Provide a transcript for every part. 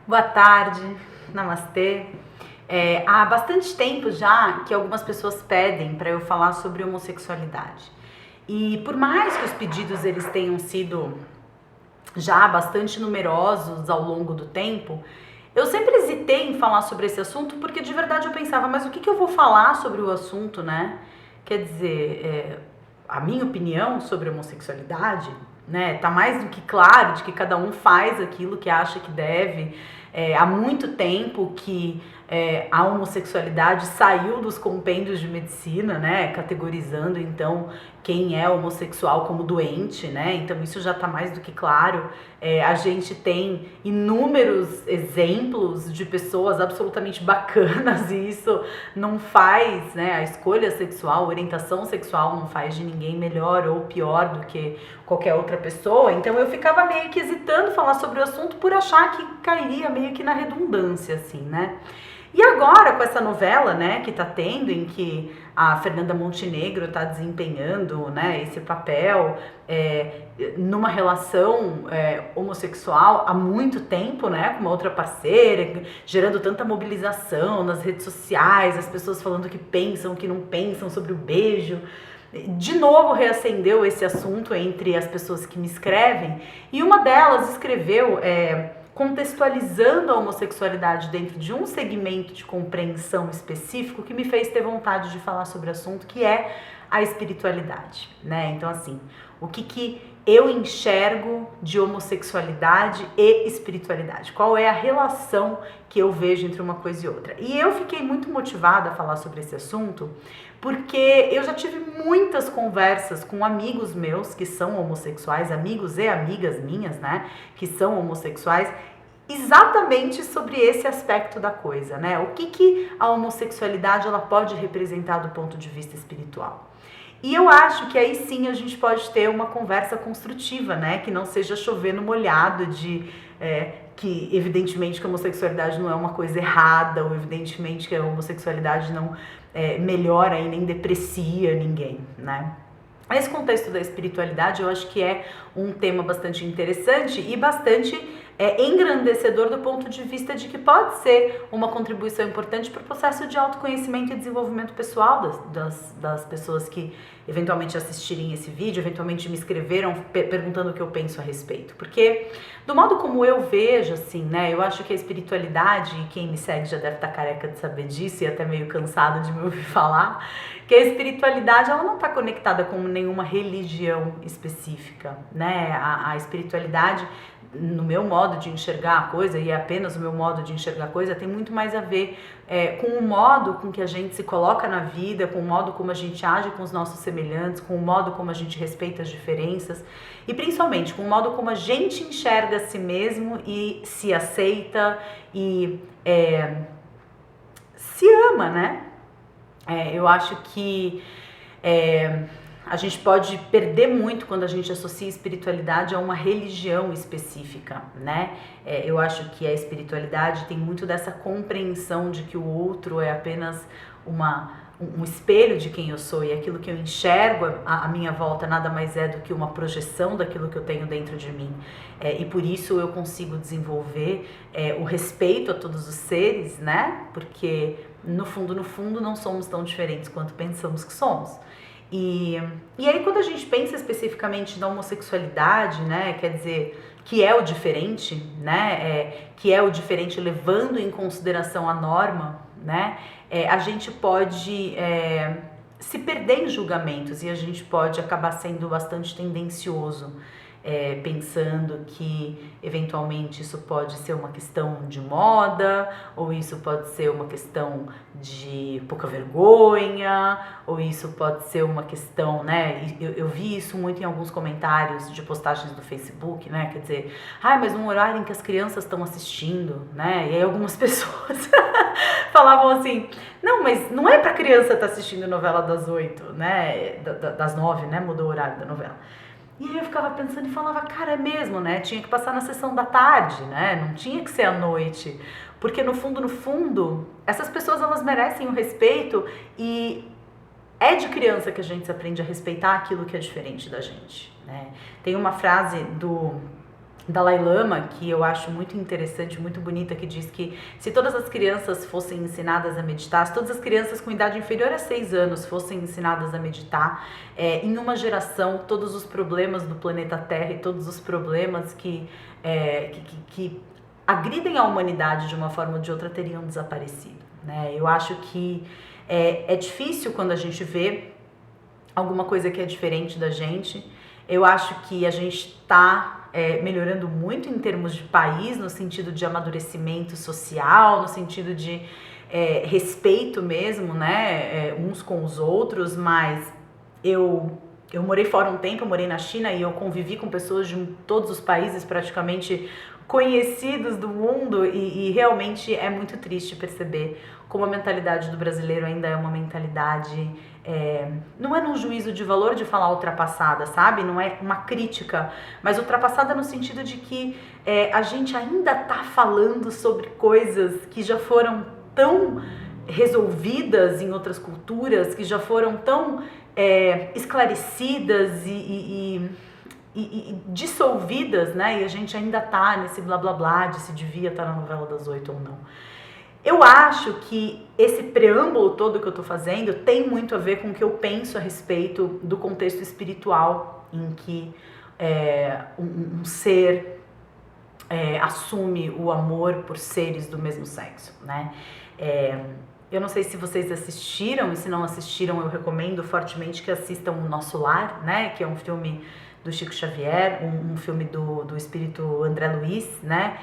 Boa tarde, namastê. Há bastante tempo já que algumas pessoas pedem para eu falar sobre homossexualidade. E por mais que os pedidos eles tenham sido já bastante numerosos ao longo do tempo, eu sempre hesitei em falar sobre esse assunto porque de verdade eu pensava, mas o que eu vou falar sobre o assunto, né? Quer dizer, a minha opinião sobre a homossexualidade, né, tá mais do que claro de que cada um faz aquilo que acha que deve. Há muito tempo que a homossexualidade saiu dos compêndios de medicina, né, categorizando então quem é homossexual como doente, né, então isso já está mais do que claro. A gente tem inúmeros exemplos de pessoas absolutamente bacanas e isso não faz, né, a escolha sexual, a orientação sexual não faz de ninguém melhor ou pior do que qualquer outra pessoa. Então eu ficava meio que hesitando falar sobre o assunto por achar que cairia meio que na redundância, assim, né? E agora, com essa novela, né, que tá tendo, em que a Fernanda Montenegro tá desempenhando, né, esse papel numa relação homossexual há muito tempo, né, com uma outra parceira, gerando tanta mobilização nas redes sociais, as pessoas falando que pensam, que não pensam sobre o beijo. De novo reacendeu esse assunto entre as pessoas que me escrevem, e uma delas escreveu contextualizando a homossexualidade dentro de um segmento de compreensão específico que me fez ter vontade de falar sobre o assunto, que é a espiritualidade, né? Então, assim, o que eu enxergo de homossexualidade e espiritualidade? Qual é a relação que eu vejo entre uma coisa e outra? E eu fiquei muito motivada a falar sobre esse assunto porque eu já tive muitas conversas com amigos meus que são homossexuais, amigos e amigas minhas, né, que são homossexuais, exatamente sobre esse aspecto da coisa, né? O que a homossexualidade ela pode representar do ponto de vista espiritual. E eu acho que aí sim a gente pode ter uma conversa construtiva, né? Que não seja chover no molhado que evidentemente que a homossexualidade não é uma coisa errada, ou evidentemente que a homossexualidade não melhora e nem deprecia ninguém, né? Esse contexto da espiritualidade eu acho que é um tema bastante interessante e bastante engrandecedor do ponto de vista de que pode ser uma contribuição importante para o processo de autoconhecimento e desenvolvimento pessoal das pessoas que eventualmente assistirem esse vídeo, eventualmente me escreveram perguntando o que eu penso a respeito. Porque do modo como eu vejo, assim, né, eu acho que a espiritualidade, e quem me segue já deve estar careca de saber disso e até meio cansado de me ouvir falar, que a espiritualidade ela não está conectada com nenhuma religião específica, né? A espiritualidade, no meu modo de enxergar a coisa, e é apenas o meu modo de enxergar a coisa, tem muito mais a ver com o modo com que a gente se coloca na vida, com o modo como a gente age com os nossos semelhantes, com o modo como a gente respeita as diferenças e principalmente com o modo como a gente enxerga a si mesmo e se aceita e se ama, né? Eu acho que a gente pode perder muito quando a gente associa espiritualidade a uma religião específica, né? Eu acho que a espiritualidade tem muito dessa compreensão de que o outro é apenas um espelho de quem eu sou e aquilo que eu enxergo à minha volta nada mais é do que uma projeção daquilo que eu tenho dentro de mim. E por isso eu consigo desenvolver o respeito a todos os seres, né? Porque no fundo, não somos tão diferentes quanto pensamos que somos. E aí quando a gente pensa especificamente na homossexualidade, né, quer dizer, que é o diferente, né, que é o diferente levando em consideração a norma, né, a gente pode se perder em julgamentos e a gente pode acabar sendo bastante tendencioso, pensando que eventualmente isso pode ser uma questão de moda, ou isso pode ser uma questão de pouca vergonha, ou isso pode ser uma questão, né? Eu vi isso muito em alguns comentários de postagens do Facebook, né? Quer dizer, mas num horário em que as crianças estão assistindo, né? E aí algumas pessoas falavam assim, não, mas não é pra criança estar assistindo novela das 8, né? Das 9, né? Mudou o horário da novela. E aí eu ficava pensando e falava, cara, é mesmo, né? Tinha que passar na sessão da tarde, né? Não tinha que ser à noite. Porque no fundo, essas pessoas elas merecem o respeito e é de criança que a gente aprende a respeitar aquilo que é diferente da gente, né? Tem uma frase do Dalai Lama, que eu acho muito interessante, muito bonita, que diz que se todas as crianças fossem ensinadas a meditar, se todas as crianças com idade inferior a 6 anos fossem ensinadas a meditar, em uma geração, todos os problemas do planeta Terra e todos os problemas que agridem a humanidade de uma forma ou de outra teriam desaparecido, né? Eu acho que é difícil quando a gente vê alguma coisa que é diferente da gente. Eu acho que a gente está melhorando muito em termos de país, no sentido de amadurecimento social, no sentido de respeito mesmo, né, uns com os outros, mas eu morei fora um tempo, eu morei na China e eu convivi com pessoas de todos os países praticamente conhecidos do mundo e realmente é muito triste perceber como a mentalidade do brasileiro ainda é uma mentalidade, não é num juízo de valor de falar ultrapassada, sabe? Não é uma crítica, mas ultrapassada no sentido de que a gente ainda tá falando sobre coisas que já foram tão resolvidas em outras culturas, que já foram tão esclarecidas e dissolvidas, né? E a gente ainda tá nesse blá blá blá de se devia estar na novela das 8 ou não. Eu acho que esse preâmbulo todo que eu tô fazendo tem muito a ver com o que eu penso a respeito do contexto espiritual em que um ser assume o amor por seres do mesmo sexo, né? Eu não sei se vocês assistiram, e se não assistiram, eu recomendo fortemente que assistam O Nosso Lar, né? Que é um filme do Chico Xavier, um filme do espírito André Luiz, né?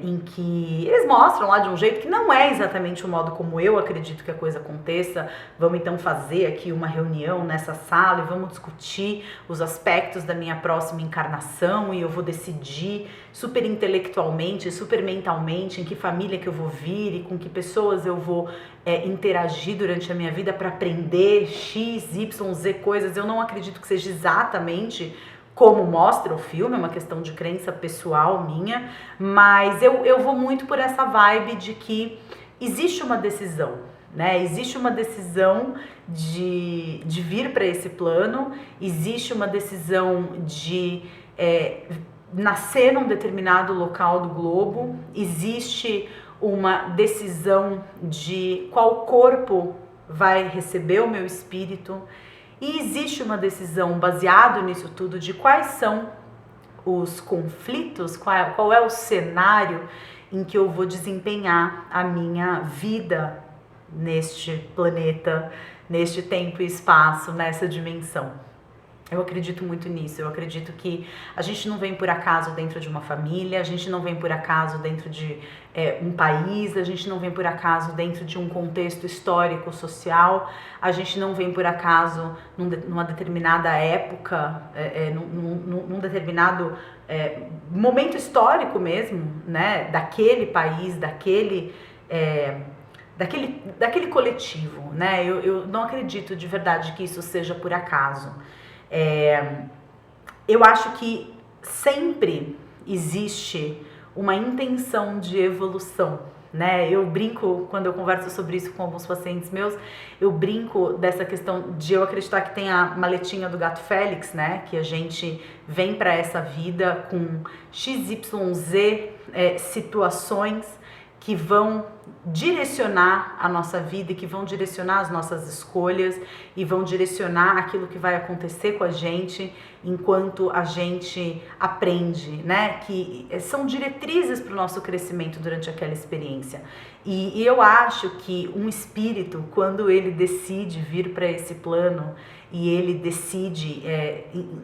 Em que eles mostram lá de um jeito que não é exatamente o modo como eu acredito que a coisa aconteça. Vamos então fazer aqui uma reunião nessa sala e vamos discutir os aspectos da minha próxima encarnação e eu vou decidir super intelectualmente, super mentalmente em que família que eu vou vir e com que pessoas eu vou interagir durante a minha vida para aprender X, Y, Z coisas. Eu não acredito que seja exatamente como mostra o filme, é uma questão de crença pessoal minha, mas eu vou muito por essa vibe de que existe uma decisão, né? Existe uma decisão de vir para esse plano, existe uma decisão de nascer num determinado local do globo, existe uma decisão de qual corpo vai receber o meu espírito, e existe uma decisão baseada nisso tudo de quais são os conflitos, qual é o cenário em que eu vou desempenhar a minha vida neste planeta, neste tempo e espaço, nessa dimensão. Eu acredito muito nisso, eu acredito que a gente não vem por acaso dentro de uma família, a gente não vem por acaso dentro de um país, a gente não vem por acaso dentro de um contexto histórico, social, a gente não vem por acaso numa determinada época, num determinado momento histórico mesmo, né, daquele país, daquele coletivo, né? Eu não acredito de verdade que isso seja por acaso. Eu acho que sempre existe uma intenção de evolução, né? Eu brinco, quando eu converso sobre isso com alguns pacientes meus, eu brinco dessa questão de eu acreditar que tem a maletinha do gato Félix, né? Que a gente vem para essa vida com XYZ situações que vão direcionar a nossa vida e que vão direcionar as nossas escolhas e vão direcionar aquilo que vai acontecer com a gente enquanto a gente aprende, né? Que são diretrizes para o nosso crescimento durante aquela experiência. E eu acho que um espírito, quando ele decide vir para esse plano e ele decide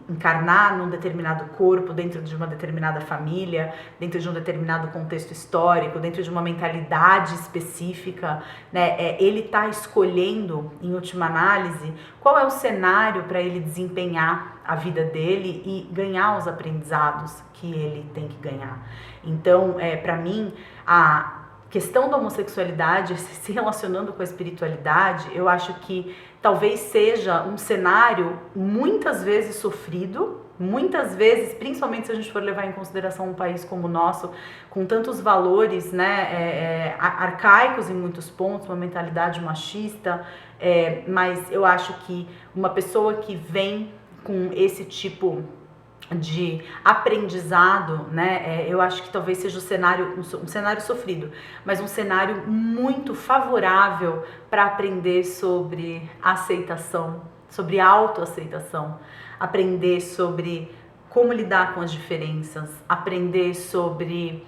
encarnar num determinado corpo, dentro de uma determinada família, dentro de um determinado contexto histórico, dentro de uma mentalidade específica, né? Ele está escolhendo, em última análise, qual é o cenário para ele desempenhar a vida dele e ganhar os aprendizados que ele tem que ganhar. Então, para mim, a questão da homossexualidade, se relacionando com a espiritualidade, eu acho que talvez seja um cenário muitas vezes sofrido, muitas vezes, principalmente se a gente for levar em consideração um país como o nosso, com tantos valores, né, arcaicos em muitos pontos, uma mentalidade machista, mas eu acho que uma pessoa que vem com esse tipo de aprendizado, né? Eu acho que talvez seja um cenário sofrido, mas um cenário muito favorável para aprender sobre aceitação, sobre autoaceitação, aprender sobre como lidar com as diferenças, aprender sobre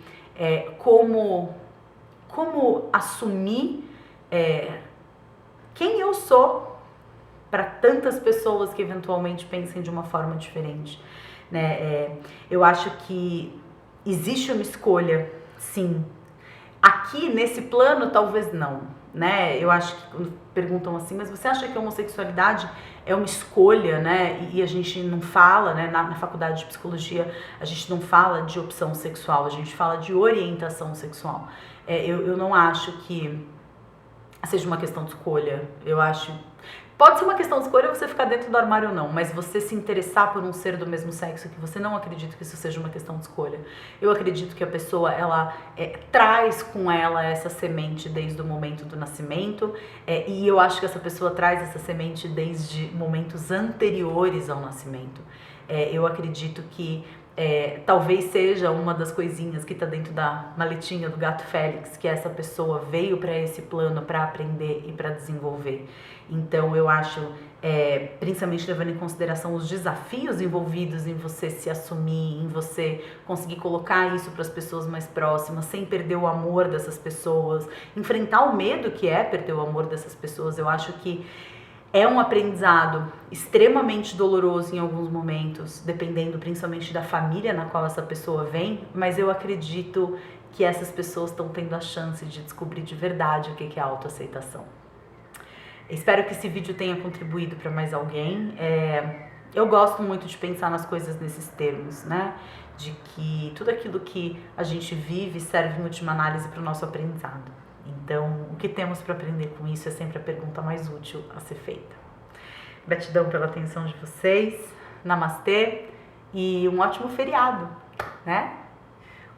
como assumir quem eu sou para tantas pessoas que eventualmente pensem de uma forma diferente. Né? Eu acho que existe uma escolha, sim. Aqui nesse plano, talvez não. Né? Eu acho que quando perguntam assim, mas você acha que a homossexualidade é uma escolha, né? E a gente não fala, né? Na faculdade de psicologia, a gente não fala de opção sexual, a gente fala de orientação sexual. Eu não acho que seja uma questão de escolha. Eu acho... Pode ser uma questão de escolha você ficar dentro do armário ou não, mas você se interessar por um ser do mesmo sexo, que você não acredita que isso seja uma questão de escolha. Eu acredito que a pessoa, ela traz com ela essa semente desde o momento do nascimento, e eu acho que essa pessoa traz essa semente desde momentos anteriores ao nascimento. Eu acredito que talvez seja uma das coisinhas que está dentro da maletinha do gato Félix, que essa pessoa veio para esse plano para aprender e para desenvolver. Então eu acho, principalmente levando em consideração os desafios envolvidos em você se assumir, em você conseguir colocar isso para as pessoas mais próximas, sem perder o amor dessas pessoas, enfrentar o medo que é perder o amor dessas pessoas. Eu acho que é um aprendizado extremamente doloroso em alguns momentos, dependendo principalmente da família na qual essa pessoa vem, mas eu acredito que essas pessoas estão tendo a chance de descobrir de verdade o que é autoaceitação. Espero que esse vídeo tenha contribuído para mais alguém. Eu gosto muito de pensar nas coisas nesses termos, né? De que tudo aquilo que a gente vive serve em última análise para o nosso aprendizado. Então, o que temos para aprender com isso é sempre a pergunta mais útil a ser feita. Gratidão pela atenção de vocês. Namastê e um ótimo feriado, né?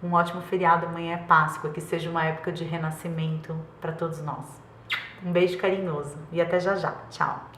Um ótimo feriado. Amanhã é Páscoa, que seja uma época de renascimento para todos nós. Um beijo carinhoso e até já já. Tchau.